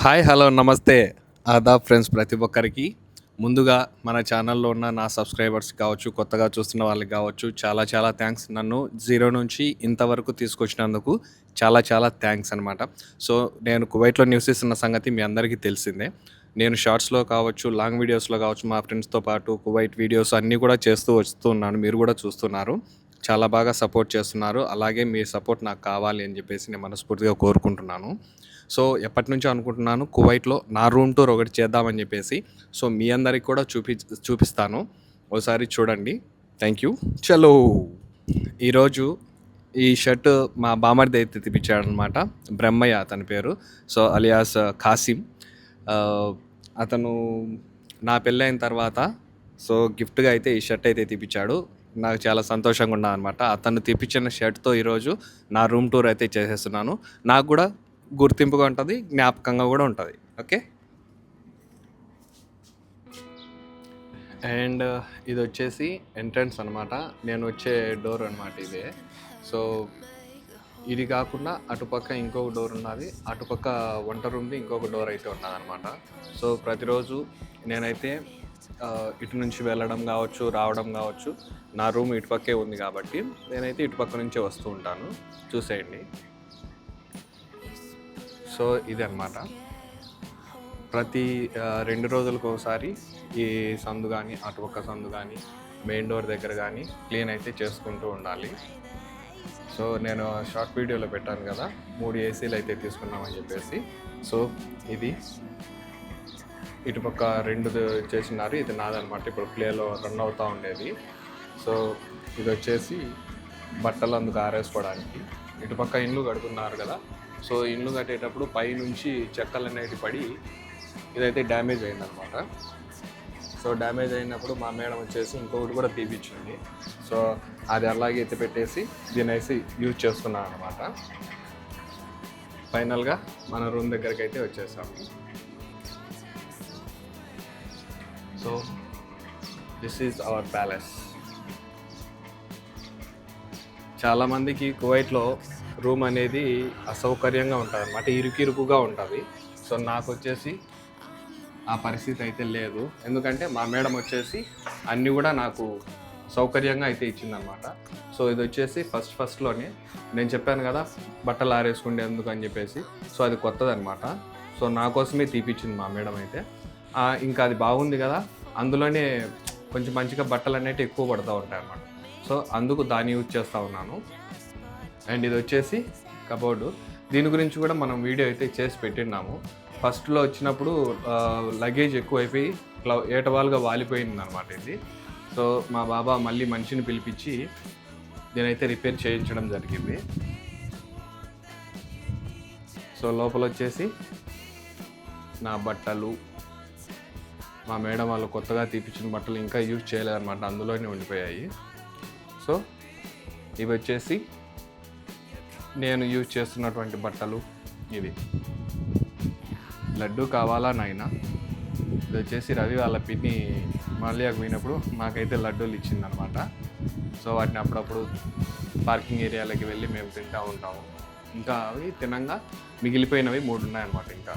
Hi hello నమస్తే Aadab friends ప్రతి ఒక్కరికి ముందుగా మన ఛానల్లో ఉన్న నా సబ్స్క్రైబర్స్ కావచ్చు కొత్తగా చూస్తున్న వాళ్ళకి కావచ్చు చాలా చాలా థ్యాంక్స్ నన్ను జీరో నుంచి ఇంతవరకు తీసుకొచ్చినందుకు చాలా చాలా థ్యాంక్స్ అనమాట. సో నేను కువైట్లో నివసిస్తున్న సంగతి మీ అందరికీ తెలిసిందే. నేను షార్ట్స్లో కావచ్చు లాంగ్ వీడియోస్లో కావచ్చు మా ఫ్రెండ్స్తో పాటు కువైట్ వీడియోస్ అన్నీ కూడా చేస్తూ వస్తున్నాను. మీరు కూడా చూస్తున్నారు, చాలా బాగా సపోర్ట్ చేస్తున్నారు. అలాగే మీ సపోర్ట్ నాకు కావాలి అని చెప్పేసి నేను మనస్ఫూర్తిగా కోరుకుంటున్నాను. సో ఎప్పటినుంచో అనుకుంటున్నాను కువైట్లో నా రూమ్ టూర్ ఒకటి చేద్దామని చెప్పేసి. సో మీ అందరికి కూడా చూపిస్తాను, ఒకసారి చూడండి. Thank you. చలో, ఈరోజు ఈ షర్ట్ మా బామర్ది అయితే తెప్పించాడనమాట. బ్రహ్మయ్య అతని పేరు. So alias Khasim. అతను నా పెళ్ళైన తర్వాత సో గిఫ్ట్గా అయితే ఈ షర్ట్ అయితే తెప్పించాడు. నాకు చాలా సంతోషంగా ఉన్నా అనమాట. అతను తెప్పించిన షర్ట్తో ఈరోజు నా రూమ్ టూర్ అయితే చేసేస్తున్నాను. నాకు కూడా గుర్తింపుగా ఉంటుంది, జ్ఞాపకంగా కూడా ఉంటుంది. ఓకే. అండ్ ఇది వచ్చేసి ఎంట్రన్స్ అనమాట. నేను వచ్చే డోర్ అనమాట ఇదే. సో ఇది కాకుండా అటుపక్క ఇంకొక డోర్ ఉన్నది, అటుపక్క వంట రూమ్ది ఇంకొక డోర్ అయితే ఉన్నది అనమాట. సో ప్రతిరోజు నేనైతే ఇటు నుంచి వెళ్ళడం కావచ్చు రావడం కావచ్చు, నా రూమ్ ఇటుపక్కే ఉంది కాబట్టి నేనైతే ఇటుపక్క నుంచే వస్తూ ఉంటాను. చూసేయండి. సో ఇది అనమాట. ప్రతి 2 రోజులకు ఒకసారి ఈ సందు కానీ అటుపక్క సందు కానీ మెయిన్ డోర్ దగ్గర కానీ క్లీన్ అయితే చేసుకుంటూ ఉండాలి. సో నేను షార్ట్ వీడియోలో పెట్టాను కదా, 3 ఏసీలు అయితే తీసుకున్నామని చెప్పేసి. సో ఇది ఇటుపక్క 2 చేసినారు, ఇది నాదనమాట. ఇప్పుడు ప్లేలో రన్ అవుతూ ఉండేది. సో ఇది వచ్చేసి బట్టలు అందుకు ఆరేసుకోవడానికి. ఇటుపక్క ఇండ్లు కడుతున్నారు కదా, సో ఇండ్లు కట్టేటప్పుడు పైనుంచి చెక్కలు అనేవి పడి ఇదైతే డ్యామేజ్ అయిందనమాట. సో డ్యామేజ్ అయినప్పుడు మా మేడం వచ్చేసి ఇంకొకటి కూడా తీపిచ్చింది. సో అది అలాగే ఎత్తి పెట్టేసి దీనేసి యూజ్ చేస్తున్నాను అనమాట. ఫైనల్గా మన రూమ్ దగ్గరికి అయితే వచ్చేసాము. So this is our palace. చాలామందికి కువైట్లో రూమ్ అనేది అసౌకర్యంగా ఉంటుంది అనమాట, ఇరుకిరుకుగా ఉంటుంది. సో నాకు వచ్చేసి ఆ పరిస్థితి అయితే లేదు, ఎందుకంటే మా మేడం వచ్చేసి అన్నీ కూడా నాకు సౌకర్యంగా అయితే ఇచ్చిందనమాట. సో ఇది వచ్చేసి ఫస్ట్లోనే నేను చెప్పాను కదా బట్టలు ఆరేసుకుండేందుకు అని చెప్పేసి. సో అది కొత్తదనమాట. సో నా కోసమే తీపిచ్చింది మా మేడం అయితే. ఇంకా అది బాగుంది కదా, అందులోనే కొంచెం మంచిగా బట్టలు అనేవి ఎక్కువ పడుతూ ఉంటాయి అన్నమాట. సో అందుకు దాన్ని యూజ్ చేస్తూ ఉన్నాను. అండ్ ఇది వచ్చేసి కబోర్డు. దీని గురించి కూడా మనం వీడియో అయితే చేసి పెట్టినాము. ఫస్ట్లో వచ్చినప్పుడు లగేజ్ ఎక్కువైపోయి ఏటవాలుగా వాలిపోయింది అనమాట ఇది. సో మా బాబా మళ్ళీ మనిషిని పిలిపించి దీనైతే రిపేర్ చేయించడం జరిగింది. సో లోపల వచ్చేసి నా బట్టలు, మా మేడం వాళ్ళు కొత్తగా తీపిచ్చిన బట్టలు ఇంకా యూజ్ చేయలేదన్నమాట, అందులోనే ఉండిపోయాయి. సో ఇవి వచ్చేసి నేను యూజ్ చేస్తున్నటువంటి బట్టలు. ఇది లడ్డు కావాలా నాయనా. ఇది వచ్చేసి రవి వాళ్ళ పిన్ని మళ్ళీకి పోయినప్పుడు మాకైతే లడ్డూలు ఇచ్చిందనమాట. సో వాటిని అప్పుడప్పుడు పార్కింగ్ ఏరియాలకి వెళ్ళి మేము తింటూ ఉంటాము. ఇంకా అవి తినంగా మిగిలిపోయినవి 3 ఉన్నాయన్నమాట ఇంకా.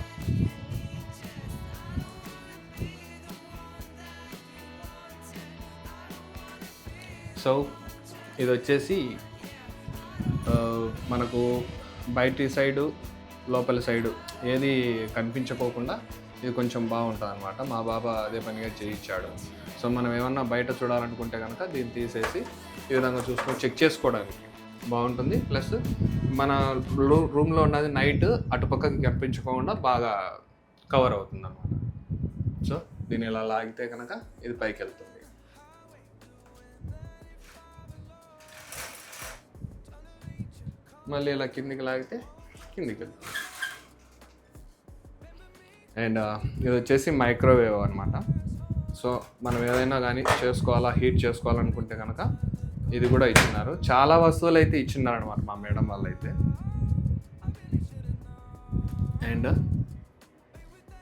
సో ఇది వచ్చేసి మనకు బయటి సైడు లోపల సైడు ఏది కనిపించకోకుండా ఇది కొంచెం బాగుంటుంది అనమాట. మా బాబా అదే పనిగా చేయించాడు. సో మనం ఏమన్నా బయట చూడాలనుకుంటే కనుక దీన్ని తీసేసి ఈ విధంగా చూసుకొని చెక్ చేసుకోవడానికి బాగుంటుంది. ప్లస్ మన రూమ్లో ఉన్నది నైట్ అటుపక్కకి కనిపించకుండా బాగా కవర్ అవుతుంది అన్నమాట. సో దీన్ని ఇలా లాగితే కనుక ఇది పైకి వెళ్తుంది. మళ్ళీ ఇలా కిందికి లాగితే కిందికి వెళ్తుంది. అండ్ ఇది వచ్చేసి మైక్రోవేవ్ అనమాట. సో మనం ఏదైనా కానీ చేసుకోవాలా, హీట్ చేసుకోవాలనుకుంటే కనుక ఇది కూడా ఇచ్చినారు. చాలా వస్తువులు అయితే ఇచ్చినారు అనమాట మా మేడం వాళ్ళు అయితే. And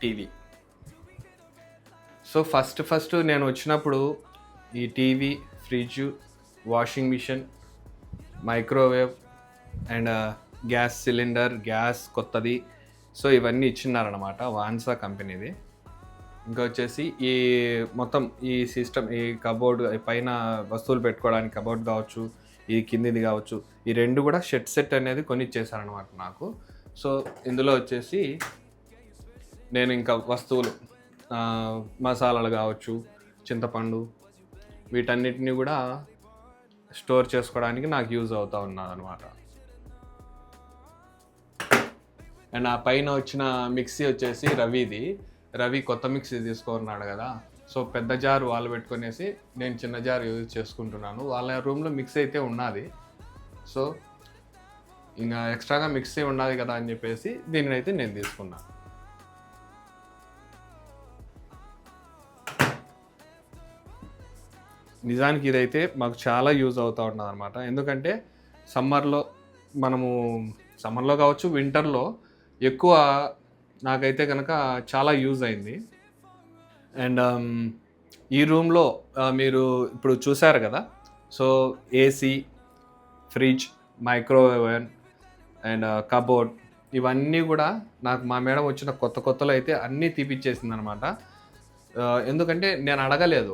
TV. సో ఫస్ట్ నేను వచ్చినప్పుడు ఈ TV, fridge, washing machine, microwave and gas cylinder, gas కొత్తది, సో ఇవన్నీ ఇచ్చినారనమాట, వాన్సా కంపెనీది. ఇంకా వచ్చేసి ఈ మొత్తం ఈ సిస్టమ్, ఈ కబోర్డ్ పైన వస్తువులు పెట్టుకోవడానికి కబోర్డ్ కావచ్చు, ఈ కిందిది కావచ్చు, ఈ రెండు కూడా సెట్ అనేది కొనిచ్చేసారనమాట నాకు. సో ఇందులో వచ్చేసి నేను ఇంకా వస్తువులు, మసాలాలు కావచ్చు, చింతపండు, వీటన్నిటిని కూడా స్టోర్ చేసుకోవడానికి నాకు యూజ్ అవుతూ ఉన్నదనమాట. అండ్ ఆ పైన వచ్చిన మిక్సీ వచ్చేసి రవి కొత్త మిక్సీ తీసుకున్నాడు కదా, సో పెద్ద జారు వాళ్ళు పెట్టుకునేసి నేను చిన్న జారు యూజ్ చేసుకుంటున్నాను. వాళ్ళ రూమ్లో మిక్సీ అయితే ఉన్నది, సో ఇంకా ఎక్స్ట్రాగా మిక్సీ ఉన్నది కదా అని చెప్పేసి దీనిని అయితే నేను తీసుకున్నాను. నిజానికి ఇదైతే మాకు చాలా యూజ్ అవుతూ ఉన్నది అనమాట. ఎందుకంటే సమ్మర్లో కావచ్చు, వింటర్లో ఎక్కువ నాకైతే కనుక చాలా యూజ్ అయింది. అండ్ ఈ రూమ్లో మీరు ఇప్పుడు చూసారు కదా, so AC, fridge, microwave oven and cupboard, ఇవన్నీ కూడా నాకు మా మేడం వచ్చిన కొత్తలో అయితే అన్నీ తీపిచ్చేసింది అనమాట. ఎందుకంటే నేను అడగలేదు,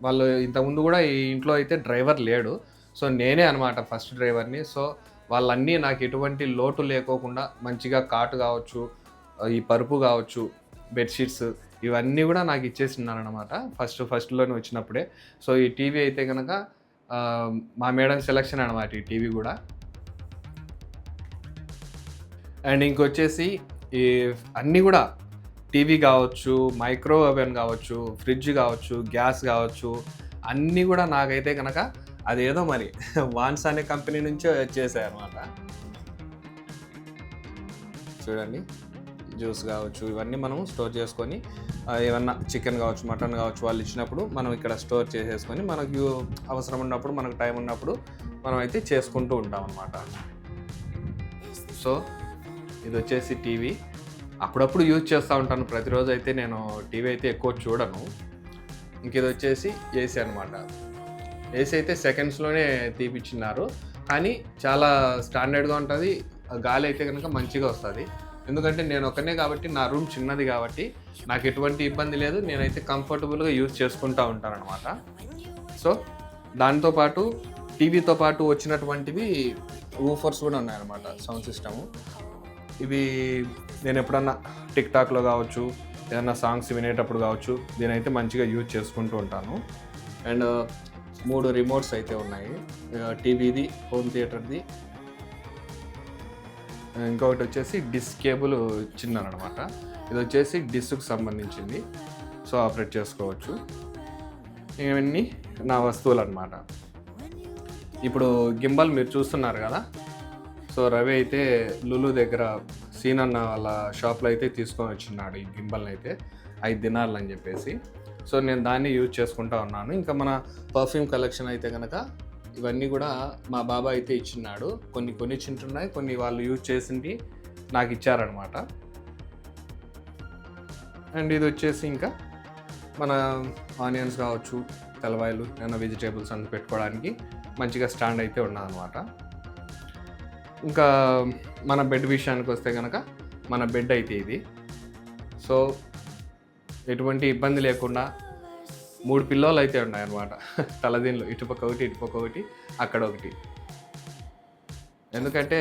వాళ్ళు ఇంతకుముందు కూడా ఈ ఇంట్లో అయితే డ్రైవర్ లేడు, సో నేనే అనమాట ఫస్ట్ డ్రైవర్ని. సో వాళ్ళన్నీ నాకు ఎటువంటి లోటు లేకోకుండా మంచిగా కాటు కావచ్చు, ఈ పరుపు కావచ్చు, బెడ్షీట్స్, ఇవన్నీ కూడా నాకు ఇచ్చేసినారనమాట ఫస్ట్లోనే వచ్చినప్పుడే. సో ఈ టీవీ అయితే కనుక మా మేడం సెలెక్షన్ అనమాట ఈ టీవీ కూడా. అండ్ ఇంకొచ్చేసి ఈ అన్నీ కూడా టీవీ కావచ్చు, మైక్రో ఓవెన్ కావచ్చు, ఫ్రిడ్జ్ కావచ్చు, గ్యాస్ కావచ్చు, అన్నీ కూడా నాకైతే కనుక అదేదో మరి వాన్స్ అనే కంపెనీ నుంచే వచ్చేసాయి అనమాట. చూడండి, జ్యూస్ కావచ్చు, ఇవన్నీ మనం స్టోర్ చేసుకొని ఏమన్నా చికెన్ కావచ్చు, మటన్ కావచ్చు వాళ్ళు ఇచ్చినప్పుడు మనం ఇక్కడ స్టోర్ చేసేసుకొని మనకు అవసరం ఉన్నప్పుడు, మనకు టైం ఉన్నప్పుడు మనం అయితే చేసుకుంటూ ఉంటాం అన్నమాట. సో ఇది వచ్చేసి టీవీ. అప్పుడప్పుడు యూజ్ చేస్తూ ఉంటాను, ప్రతిరోజు అయితే నేను టీవీ అయితే ఎక్కువ చూడను. ఇంక ఇది వచ్చేసి ఏసీ అనమాట. ఏసీ అయితే సెకండ్స్లోనే తీపిచ్చినారు, కానీ చాలా స్టాండర్డ్గా ఉంటుంది, గాలి అయితే కనుక మంచిగా వస్తుంది. ఎందుకంటే నేను ఒక్కనే కాబట్టి, నా రూమ్ చిన్నది కాబట్టి నాకు ఎటువంటి ఇబ్బంది లేదు, నేనైతే కంఫర్టబుల్గా యూజ్ చేసుకుంటూ ఉంటాను అనమాట. సో దాంతోపాటు టీవీతో పాటు వచ్చినటువంటివి ఊఫర్స్ కూడా ఉన్నాయన్నమాట, సౌండ్ సిస్టము. ఇవి నేను ఎప్పుడన్నా టిక్టాక్లో కావచ్చు, ఏదన్నా సాంగ్స్ వినేటప్పుడు కావచ్చు, దీనైతే మంచిగా యూజ్ చేసుకుంటూ ఉంటాను. అండ్ 3 రిమోట్స్ అయితే ఉన్నాయి, టీవీది, హోమ్ థియేటర్ది, ఇంకొకటి వచ్చేసి డిస్క్ కేబుల్ చిన్నదనమాట. ఇది వచ్చేసి డిస్క్కి సంబంధించింది, సో ఆపరేట్ చేసుకోవచ్చు. ఇవన్నీ నా వస్తువులు అనమాట. ఇప్పుడు గింబల్ మీరు చూస్తున్నారు కదా, సో రవి అయితే లులు దగ్గర సీన్ అన్న వాళ్ళ షాప్లో అయితే తీసుకొని వచ్చిన్నాడు ఈ గింబల్ని అయితే 5 దినాలు అని చెప్పేసి. సో నేను దాన్ని యూజ్ చేసుకుంటూ ఉన్నాను. ఇంకా మన పర్ఫ్యూమ్ కలెక్షన్ అయితే కనుక ఇవన్నీ కూడా మా బాబా అయితే ఇచ్చిన్నాడు. కొన్ని చింటున్నాయి, కొన్ని వాళ్ళు యూజ్ చేసింది నాకు ఇచ్చారనమాట. అండ్ ఇది వచ్చేసి ఇంకా మన ఆనియన్స్ కావచ్చు, తెల్లవాయలు, ఏమైనా వెజిటేబుల్స్ అన్ని పెట్టుకోవడానికి మంచిగా స్టాండ్ అయితే ఉన్నదనమాట. ఇంకా మన బెడ్ విషయానికి వస్తే కనుక మన బెడ్ అయితే ఇది. సో ఎటువంటి ఇబ్బంది లేకుండా 3 పిల్లోలు అయితే ఉన్నాయన్నమాట, తలదీన్లు, ఇటుపక్క ఒకటి, అక్కడ ఒకటి. ఎందుకంటే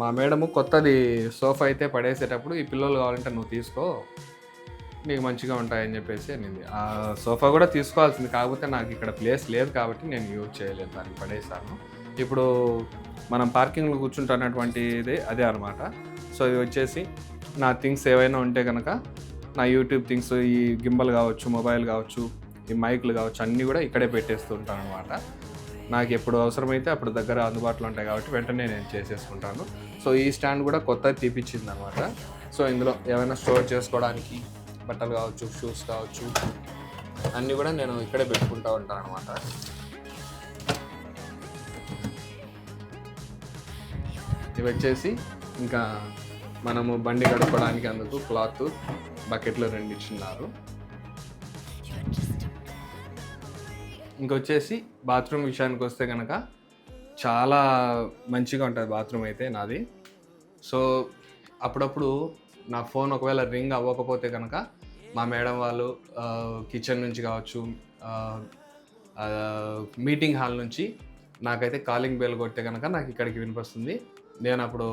మా మేడము కొత్తది సోఫా అయితే పడేసేటప్పుడు ఈ పిల్లోలు కావాలంటే నువ్వు తీసుకో, నీకు మంచిగా ఉంటాయని చెప్పేసి అనింది. ఆ సోఫా కూడా తీసుకోవాల్సింది, కాకపోతే నాకు ఇక్కడ ప్లేస్ లేదు కాబట్టి నేను యూజ్ చేయలేదు, దాన్ని పడేసాను. ఇప్పుడు మనం పార్కింగ్లో కూర్చుంటున్నటువంటిది అదే అనమాట. సో ఇవి వచ్చేసి నా థింగ్స్ ఏవైనా ఉంటే కనుక, నా యూట్యూబ్ థింగ్స్, ఈ గింబల్ కావచ్చు, మొబైల్ కావచ్చు, ఈ మైక్లు కావచ్చు, అన్నీ కూడా ఇక్కడే పెట్టేస్తూ ఉంటాను అనమాట. నాకు ఎప్పుడు అవసరమైతే అప్పుడు దగ్గర అందుబాటులో ఉంటాయి కాబట్టి వెంటనే నేను చేసేసుకుంటాను. సో ఈ స్టాండ్ కూడా కొత్తది తీపిచ్చింది అనమాట. సో ఇందులో ఏమైనా స్టోర్ చేసుకోవడానికి బట్టలు కావచ్చు, షూస్ కావచ్చు, అన్నీ కూడా నేను ఇక్కడే పెట్టుకుంటూ ఉంటాను అనమాట. ఇవి వచ్చేసి ఇంకా మనము బండి కడుక్కోవడానికి అందుకు క్లాత్, బకెట్లు 2 ఇచ్చిన్నారు. ఇంకొచ్చేసి బాత్రూమ్ విషయానికి వస్తే కనుక చాలా మంచిగా ఉంటుంది బాత్రూమ్ అయితే నాది. సో అప్పుడప్పుడు నా ఫోన్ ఒకవేళ రింగ్ అవ్వకపోతే కనుక మా మేడం వాళ్ళు కిచెన్ నుంచి కావచ్చు, మీటింగ్ హాల్ నుంచి నాకైతే కాలింగ్ బెల్ కొడితే కనుక నాకు ఇక్కడికి వినిపిస్తుంది. నేను అప్పుడు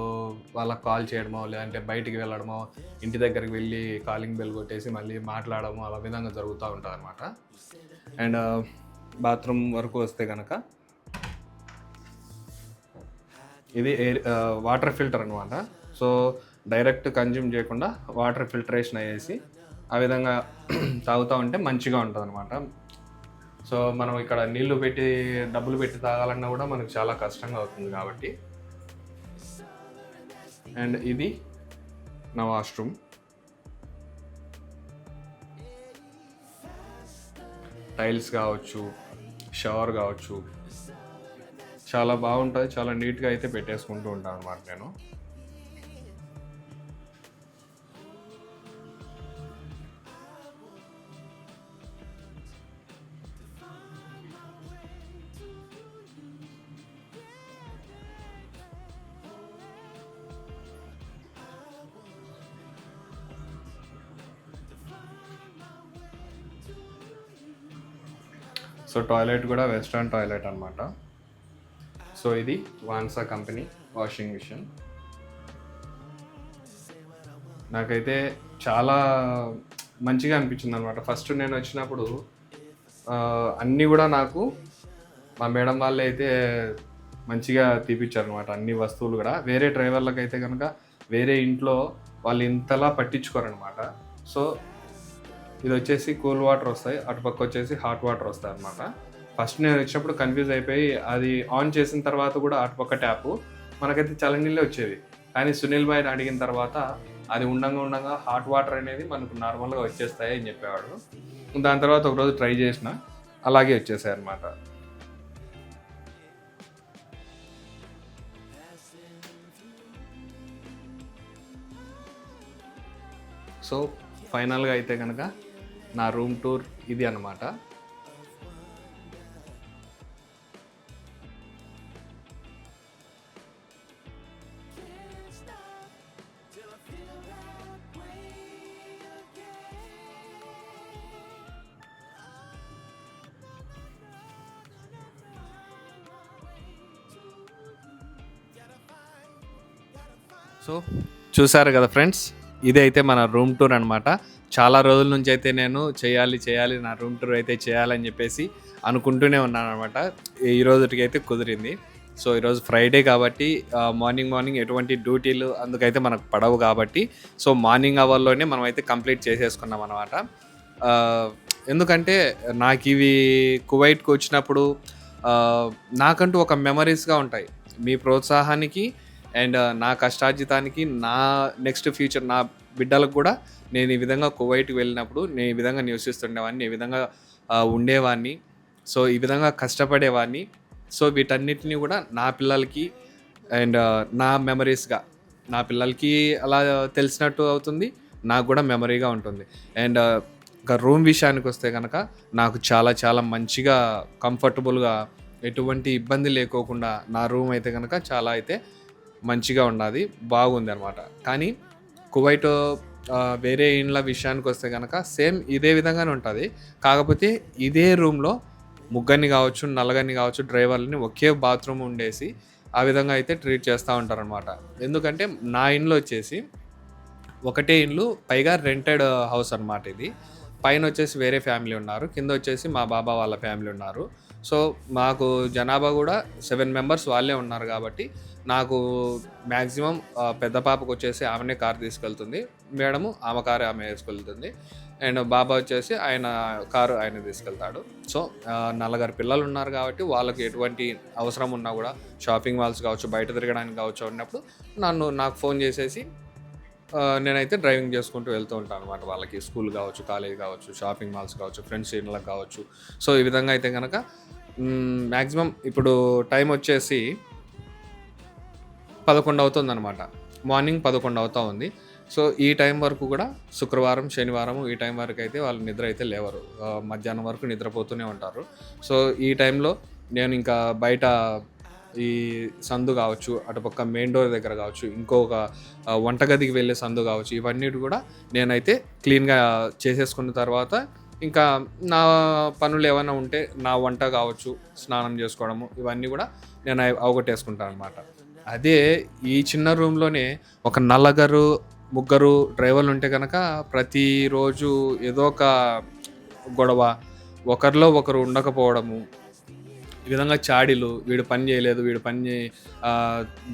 వాళ్ళకి కాల్ చేయడమో, లేదంటే బయటికి వెళ్ళడమో, ఇంటి దగ్గరికి వెళ్ళి కాలింగ్ బెల్ కొట్టేసి మళ్ళీ మాట్లాడడమో అలా విధంగా జరుగుతూ ఉంటుంది అనమాట. అండ్ బాత్రూమ్ వరకు వస్తే కనుక ఇది వాటర్ ఫిల్టర్ అనమాట. సో డైరెక్ట్ కన్జ్యూమ్ చేయకుండా వాటర్ ఫిల్టరేషన్ అయ్యేసి ఆ విధంగా తాగుతూ ఉంటే మంచిగా ఉంటుంది అనమాట. సో మనం ఇక్కడ నీళ్లు పెట్టి డబ్బులు పెట్టి తాగాలన్నా కూడా మనకు చాలా కష్టంగా అవుతుంది కాబట్టి. అండ్ ఇది నా వాష్రూమ్. టైల్స్ కావచ్చు, షవర్ కావచ్చు, చాలా బాగుంటుంది. చాలా నీట్గా అయితే పెట్టేసుకుంటూ ఉంటాను అనమాట నేను. సో టాయిలెట్ కూడా వెస్ట్రన్ టాయిలెట్ అనమాట. సో ఇది వాన్సా కంపెనీ వాషింగ్ మిషన్. నాకైతే చాలా మంచిగా అనిపించింది అనమాట. ఫస్ట్ నేను వచ్చినప్పుడు అన్నీ కూడా నాకు మా మేడం వాళ్ళే అయితే మంచిగా తీపిచ్చారు అనమాట. అన్ని వస్తువులు కూడా వేరే డ్రైవర్లకు అయితే కనుక వేరే ఇంట్లో వాళ్ళు ఇంతలా పట్టించుకోరనమాట. సో ఇది వచ్చేసి కూల్ వాటర్ వస్తాయి, అటుపక్క వచ్చేసి హాట్ వాటర్ వస్తాయి అనమాట. ఫస్ట్ నేను వచ్చినప్పుడు కన్ఫ్యూజ్ అయిపోయి అది ఆన్ చేసిన తర్వాత కూడా అటుపక్క ట్యాపు మనకైతే చల్లనీళ్ళే వచ్చేది. కానీ సునీల్ భాయ్ని అడిగిన తర్వాత అది ఉండగా హాట్ వాటర్ అనేది మనకు నార్మల్గా వచ్చేస్తాయి అని చెప్పేవాడు. దాని తర్వాత ఒకరోజు ట్రై చేసిన, అలాగే వచ్చేసాయి అనమాట. సో ఫైనల్గా అయితే కనుక నా రూమ్ టూర్ ఇది అన్నమాట. సో చూసారు కదా ఫ్రెండ్స్, ఇది అయితే మన రూమ్ టూర్ అనమాట. చాలా రోజుల నుంచి అయితే నేను చేయాలి నా రూమ్ టూర్ అయితే చేయాలని చెప్పేసి అనుకుంటూనే ఉన్నాను అనమాట. ఈ రోజుకి అయితే కుదిరింది. సో ఈరోజు ఫ్రైడే కాబట్టి మార్నింగ్ ఎటువంటి డ్యూటీలు అందుకైతే మనకు పడవు కాబట్టి సో మార్నింగ్ అవర్లోనే మనం అయితే కంప్లీట్ చేసేసుకున్నాం అనమాట. ఎందుకంటే నాకు ఇవి కువైట్కి వచ్చినప్పుడు నాకంటూ ఒక మెమరీస్గా ఉంటాయి. మీ ప్రోత్సాహానికి అండ్ నా కష్టార్జితానికి, నా నెక్స్ట్ ఫ్యూచర్ నా బిడ్డలకు కూడా నేను ఈ విధంగా కువైట్కి వెళ్ళినప్పుడు నేను ఈ విధంగా నివసిస్తుండేవాడిని, ఈ విధంగా ఉండేవాడిని, సో ఈ విధంగా కష్టపడేవాడిని. సో వీటన్నిటిని కూడా నా పిల్లలకి అండ్ నా మెమరీస్గా నా పిల్లలకి అలా తెలిసినట్టు అవుతుంది, నాకు కూడా మెమరీగా ఉంటుంది. అండ్ ఇంకా రూమ్ విషయానికి వస్తే కనుక నాకు చాలా మంచిగా కంఫర్టబుల్గా ఎటువంటి ఇబ్బంది లేకోకుండా నా రూమ్ అయితే కనుక చాలా అయితే మంచిగా ఉన్నది, బాగుంది అనమాట. కానీ కువైట్ వేరే ఇండ్ల విషయానికి వస్తే కనుక సేమ్ ఇదే విధంగానే ఉంటుంది. కాకపోతే ఇదే రూమ్లో ముగ్గురిని కావచ్చు, నలుగురిని కావచ్చు, డ్రైవర్లని ఒకే బాత్రూమ్ ఉండేసి ఆ విధంగా అయితే ట్రీట్ చేస్తూ ఉంటారనమాట. ఎందుకంటే నా ఇంట్లో వచ్చేసి ఒకటే ఇండ్లు, పైగా రెంటెడ్ హౌస్ అనమాట ఇది. పైన వచ్చేసి వేరే ఫ్యామిలీ ఉన్నారు, కింద వచ్చేసి మా బాబా వాళ్ళ ఫ్యామిలీ ఉన్నారు. సో మాకు జనాభా కూడా 7 మెంబర్స్ వాళ్ళే ఉన్నారు కాబట్టి నాకు మ్యాక్సిమం పెద్ద పాపకు వచ్చేసి ఆమెనే కారు తీసుకెళ్తుంది, మేడము ఆమె కారు ఆమె వేసుకెళ్తుంది, అండ్ బాబా వచ్చేసి ఆయన కారు ఆయన తీసుకెళ్తాడు. సో నలుగురు పిల్లలు ఉన్నారు కాబట్టి వాళ్ళకి ఎటువంటి అవసరం ఉన్నా కూడా షాపింగ్ మాల్స్ కావచ్చు, బయట తిరగడానికి కావచ్చు ఉన్నప్పుడు నాకు ఫోన్ చేసేసి నేనైతే డ్రైవింగ్ చేసుకుంటూ వెళ్తూ ఉంటాను అనమాట. వాళ్ళకి స్కూల్ కావచ్చు, కాలేజ్ కావచ్చు, షాపింగ్ మాల్స్ కావచ్చు, ఫ్రెండ్స్ ఇళ్ళకి కావచ్చు. సో ఈ విధంగా అయితే కనుక మ్యాక్సిమం ఇప్పుడు టైం వచ్చేసి 11 అవుతుందన్నమాట. మార్నింగ్ 11 అవుతూ ఉంది. సో ఈ టైం వరకు కూడా శుక్రవారం, శనివారం ఈ టైం వరకు అయితే వాళ్ళు నిద్ర అయితే లేవరు, మధ్యాహ్నం వరకు నిద్రపోతూనే ఉంటారు. సో ఈ టైంలో నేను ఇంకా బయట ఈ సందు కావచ్చు, అటుపక్క మెయిన్ డోర్ దగ్గర కావచ్చు, ఇంకొక వంటగదికి వెళ్ళే సందు కావచ్చు, ఇవన్నిటి కూడా నేనైతే క్లీన్గా చేసేసుకున్న తర్వాత ఇంకా నా పనులు ఏమైనా ఉంటే నా వంట కావచ్చు, స్నానం చేసుకోవడము, ఇవన్నీ కూడా నేను అవగొట్టేసుకుంటాను అనమాట. అదే ఈ చిన్న రూమ్లోనే ఒక నలుగురు ముగ్గురు డ్రైవర్లు ఉంటే కనుక ప్రతిరోజు ఏదో ఒక గొడవ, ఒకరిలో ఒకరు ఉండకపోవడము, ఈ విధంగా చాడీలు, వీడు పని చేయలేదు, వీడు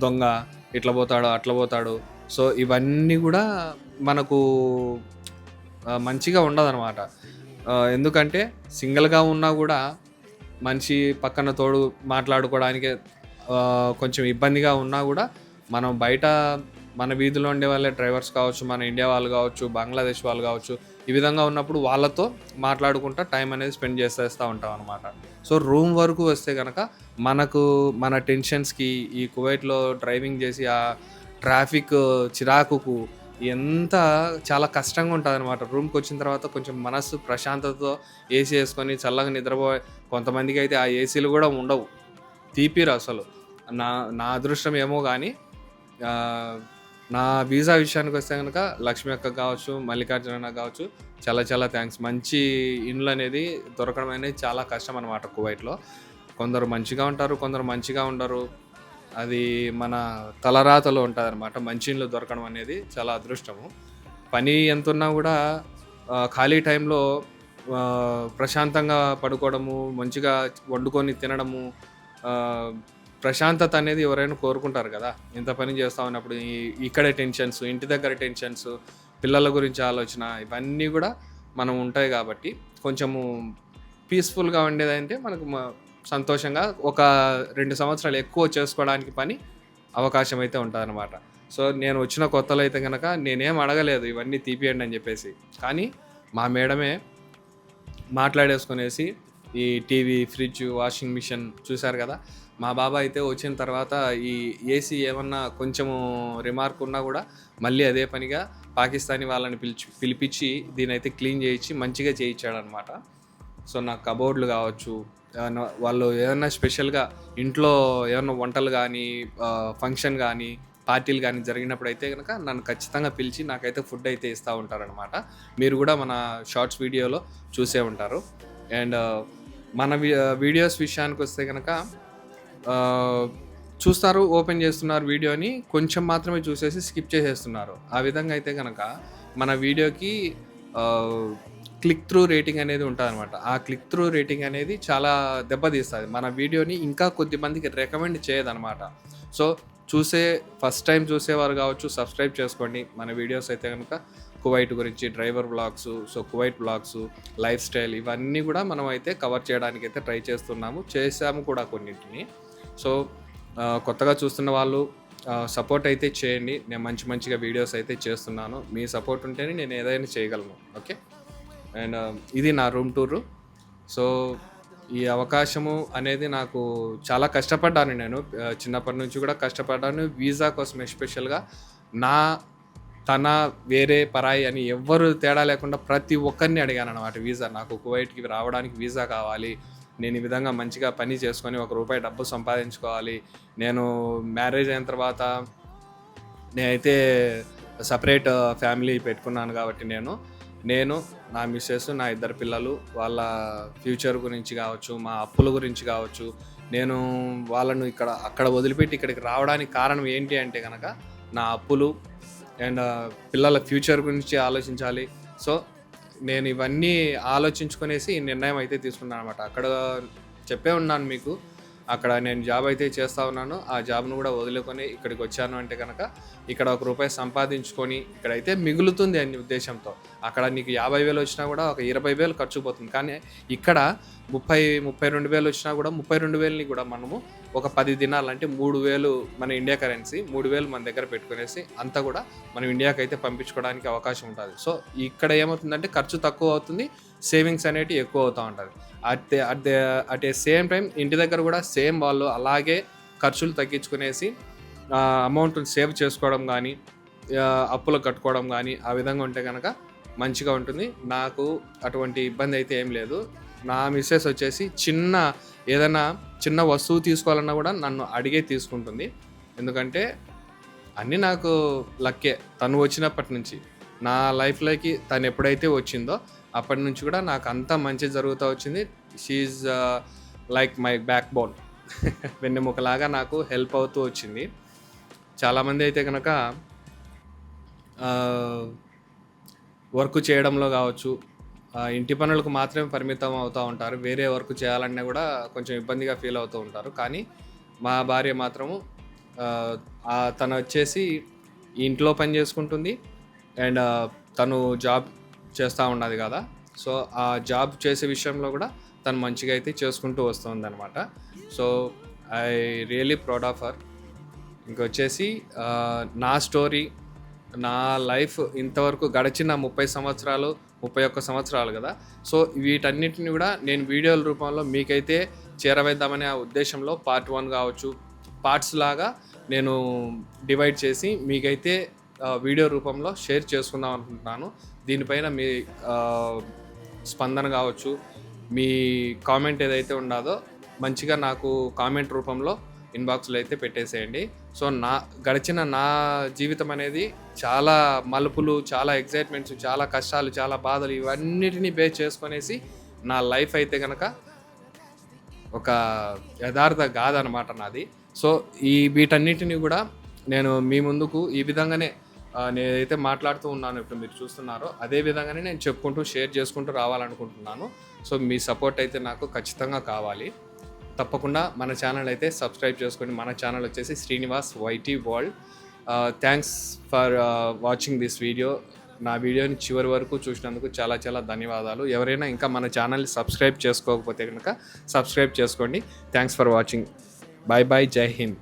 దొంగ, ఇట్లా పోతాడు, అట్లా పోతాడు. సో ఇవన్నీ కూడా మనకు మంచిగా ఉండదనమాట. ఎందుకంటే సింగిల్గా ఉన్నా కూడా మనిషి పక్కన తోడు మాట్లాడుకోవడానికి కొంచెం ఇబ్బందిగా ఉన్నా కూడా మనం బయట మన వీధిలో ఉండే వాళ్ళే డ్రైవర్స్ కావచ్చు, మన ఇండియా వాళ్ళు కావచ్చు, బంగ్లాదేశ్ వాళ్ళు కావచ్చు, ఈ విధంగా ఉన్నప్పుడు వాళ్ళతో మాట్లాడుకుంటా టైం అనేది స్పెండ్ చేసేస్తూ ఉంటాం అనమాట. సో రూమ్ వరకు వస్తే కనుక మనకు మన టెన్షన్స్కి ఈ కువైట్లో డ్రైవింగ్ చేసి ఆ ట్రాఫిక్ చిరాకుకు ఎంత చాలా కష్టంగా ఉంటుంది అనమాట. రూమ్కి వచ్చిన తర్వాత కొంచెం మనస్సు ప్రశాంతతతో ఏసీ వేసుకొని చల్లగా నిద్రపోయే కొంతమందికి అయితే ఆ ఏసీలు కూడా ఉండవు, తీపిరు అసలు. నా నా అదృష్టం ఏమో కానీ నా వీసా విషయానికి వస్తే కనుక లక్ష్మి అక్క కావచ్చు, మల్లికార్జున అన్న కావచ్చు, చాలా చాలా థ్యాంక్స్. మంచి ఇండ్లు అనేది దొరకడం అనేది చాలా కష్టం అనమాట కువైట్లో. కొందరు మంచిగా ఉంటారు, కొందరు మంచిగా ఉండరు. అది మన తలరాతలో ఉంటుంది అనమాట. మంచి ఇండ్లు దొరకడం అనేది చాలా అదృష్టము. పని ఎంతున్నా కూడా ఖాళీ టైంలో ప్రశాంతంగా పడుకోవడము, మంచిగా వండుకొని తినడము, ప్రశాంతత అనేది ఎవరైనా కోరుకుంటారు కదా. ఇంత పని చేస్తూ ఉన్నప్పుడు ఇక్కడే టెన్షన్స్, ఇంటి దగ్గర టెన్షన్స్, పిల్లల గురించి ఆలోచన, ఇవన్నీ కూడా మనం ఉంటాయి కాబట్టి కొంచెము పీస్ఫుల్గా ఉండేదంటే మనకు సంతోషంగా ఒక 2 సంవత్సరాలు ఎక్కువ చేసుకోవడానికి పని అవకాశం అయితే ఉంటుందన్నమాట. సో నేను వచ్చిన కొత్తలో అయితే కనుక నేనేం అడగలేదు ఇవన్నీ తీపియండి అని చెప్పేసి. కానీ మా మేడమే మాట్లాడేసుకునేసి ఈ టీవీ, ఫ్రిడ్జ్, వాషింగ్ మిషన్ చూశారు కదా. మా బాబా అయితే వచ్చిన తర్వాత ఈ ఏసీ ఏమన్నా కొంచెము రిమార్క్ ఉన్నా కూడా మళ్ళీ అదే పనిగా పాకిస్తానీ వాళ్ళని పిలిపించి దీనైతే క్లీన్ చేయించి మంచిగా చేయించాడనమాట. సో నా కబోర్డ్లు కావచ్చు, వాళ్ళు ఏదన్నా స్పెషల్గా ఇంట్లో ఏమన్నా వంటలు కానీ, ఫంక్షన్ కానీ, పార్టీలు కానీ జరిగినప్పుడు అయితే కనుక నన్ను ఖచ్చితంగా పిలిచి నాకైతే ఫుడ్ అయితే ఇస్తూ ఉంటారనమాట. మీరు కూడా మన షార్ట్స్ వీడియోలో చూసే ఉంటారు. అండ్ మన వీడియోస్ విషయానికి వస్తే కనుక చూస్తారు, ఓపెన్ చేస్తున్నారు వీడియోని, కొంచెం మాత్రమే చూసేసి స్కిప్ చేసేస్తున్నారు. ఆ విధంగా అయితే కనుక మన వీడియోకి క్లిక్ త్రూ రేటింగ్ అనేది ఉంటుందన్నమాట. ఆ క్లిక్ త్రూ రేటింగ్ అనేది చాలా దెబ్బతీస్తుంది, మన వీడియోని ఇంకా కొద్దిమందికి రికమెండ్ చేయదన్నమాట. సో ఫస్ట్ టైం చూసేవారు కావచ్చు, సబ్స్క్రైబ్ చేసుకోండి. మన వీడియోస్ అయితే కనుక కువైట్ గురించి, driver blogs, so Kuwait blogs, lifestyle, ఇవన్నీ కూడా మనం అయితే కవర్ చేయడానికి అయితే ట్రై చేసాము కూడా కొన్నింటిని. సో కొత్తగా చూస్తున్న వాళ్ళు సపోర్ట్ అయితే చేయండి. నేను మంచిగా వీడియోస్ అయితే చేస్తున్నాను. మీ సపోర్ట్ ఉంటేనే నేను ఏదైనా చేయగలను. ఓకే. అండ్ ఇది నా రూమ్ టూరు. సో ఈ అవకాశము అనేది నాకు చాలా కష్టపడ్డాను. నేను చిన్నప్పటి నుంచి కూడా కష్టపడ్డాను వీసా కోసం. ఎస్పెషల్గా తన వేరే పరాయి అని ఎవ్వరు తేడా లేకుండా ప్రతి ఒక్కరిని అడిగాను అనమాట వీసా. నాకు కువైట్కి రావడానికి వీసా కావాలి, నేను ఈ విధంగా మంచిగా పని చేసుకొని ₹1 డబ్బు సంపాదించుకోవాలి, నేను మ్యారేజ్ అయిన తర్వాత నేనైతే సపరేట్ ఫ్యామిలీ పెట్టుకున్నాను కాబట్టి నేను నా మిస్సెస్, నా 2 పిల్లలు, వాళ్ళ ఫ్యూచర్ గురించి కావచ్చు, మా అప్పుల గురించి కావచ్చు, నేను వాళ్ళను అక్కడ వదిలిపెట్టి ఇక్కడికి రావడానికి కారణం ఏంటి అంటే కనుక నా అప్పులు అండ్ పిల్లల ఫ్యూచర్ గురించి ఆలోచించాలి. సో నేను ఇవన్నీ ఆలోచించుకునేసి ఈ నిర్ణయం అయితే తీసుకున్నాను అనమాట. అక్కడ చెప్పే ఉన్నాను మీకు, అక్కడ నేను జాబ్ అయితే చేస్తూ ఉన్నాను. ఆ జాబ్ను కూడా వదులుకొని ఇక్కడికి వచ్చాను అంటే కనుక ఇక్కడ ₹1 సంపాదించుకొని ఇక్కడైతే మిగులుతుంది అనే ఉద్దేశంతో. అక్కడ నీకు 50,000 వచ్చినా కూడా ఒక 20,000 ఖర్చు పోతుంది. కానీ ఇక్కడ 32,000 వచ్చినా కూడా 32,000ని కూడా మనము ఒక 10 దినాలు అంటే 3,000 మన ఇండియా కరెన్సీ 3,000 మన దగ్గర పెట్టుకునేసి అంతా కూడా మనం ఇండియాకి అయితే పంపించుకోవడానికి అవకాశం ఉంటుంది. సో ఇక్కడ ఏమవుతుందంటే ఖర్చు తక్కువ అవుతుంది, సేవింగ్స్ అనేటివి ఎక్కువ అవుతూ ఉంటుంది. అట్ ఏ సేమ్ టైం ఇంటి దగ్గర కూడా సేమ్ వాళ్ళు అలాగే ఖర్చులు తగ్గించుకునేసి అమౌంట్ సేవ్ చేసుకోవడం కానీ, అప్పులు కట్టుకోవడం కానీ, ఆ విధంగా ఉంటే కనుక మంచిగా ఉంటుంది. నాకు అటువంటి ఇబ్బంది అయితే ఏం లేదు. నా మిస్సెస్ వచ్చేసి ఏదైనా చిన్న వస్తువు తీసుకోవాలన్నా కూడా నన్ను అడిగే తీసుకుంటుంది. ఎందుకంటే అన్నీ నాకు లక్కే. తను వచ్చినప్పటి నుంచి నా లైఫ్‌లోకి తను ఎప్పుడైతే వచ్చిందో అప్పటి నుంచి కూడా నాకు అంతా మంచి జరుగుతూ వచ్చింది. She is like my backbone. వెన్నెముకలాగా నాకు హెల్ప్ అవుతూ వచ్చింది. చాలామంది అయితే కనుక వర్క్ చేయడంలో కావచ్చు, ఇంటి పనులకు మాత్రమే పరిమితం అవుతూ ఉంటారు. వేరే వర్క్ చేయాలన్నా కూడా కొంచెం ఇబ్బందిగా ఫీల్ అవుతూ ఉంటారు. కానీ మా భార్య మాత్రము తను వచ్చేసి ఇంట్లో పని చేసుకుంటుంది అండ్ తను జాబ్ చేస్తూ ఉన్నది కదా. సో ఆ జాబ్ చేసే విషయంలో కూడా తను మంచిగా అయితే చేసుకుంటూ వస్తుంది అనమాట. So I really proud of her. ఇంకొచ్చేసి నా స్టోరీ, నా లైఫ్ ఇంతవరకు గడిచిన 31 సంవత్సరాలు కదా. సో వీటన్నిటిని కూడా నేను వీడియోల రూపంలో మీకైతే చేరవేద్దామనే ఆ ఉద్దేశంలో పార్ట్ 1 కావచ్చు, పార్ట్స్ లాగా నేను డివైడ్ చేసి మీకైతే వీడియో రూపంలో షేర్ చేసుకుందాం అనుకుంటున్నాను. దీనిపైన మీ స్పందన కావచ్చు, మీ కామెంట్ ఏదైతే ఉన్నదో మంచిగా నాకు కామెంట్ రూపంలో ఇన్బాక్స్లో అయితే పెట్టేసేయండి. సో గడిచిన నా జీవితం అనేది చాలా మలుపులు, చాలా ఎగ్జైట్మెంట్స్, చాలా కష్టాలు, చాలా బాధలు ఇవన్నిటిని బేస్ చేసుకొనేసి నా లైఫ్ అయితే కనుక ఒక యథార్థ గాథ అనమాట నాది. సో వీటన్నిటిని కూడా నేను మీ ముందుకు ఈ విధంగానే నేనైతే మాట్లాడుతూ ఉన్నాను, ఇప్పుడు మీరు చూస్తున్నారో అదే విధంగానే నేను చెప్పుకుంటూ షేర్ చేసుకుంటూ రావాలనుకుంటున్నాను. సో మీ సపోర్ట్ అయితే నాకు ఖచ్చితంగా కావాలి. తప్పకుండా మన ఛానల్ అయితే సబ్స్క్రైబ్ చేసుకోండి. మన ఛానల్ వచ్చేసి Srinivas YT world. Thanks for watching this video. నా వీడియోని చివరి వరకు చూసినందుకు చాలా చాలా ధన్యవాదాలు. ఎవరైనా ఇంకా మన ఛానల్ని సబ్స్క్రైబ్ చేసుకోకపోతే కనుక సబ్స్క్రైబ్ చేసుకోండి. Thanks for watching. Bye bye. Jai Hind.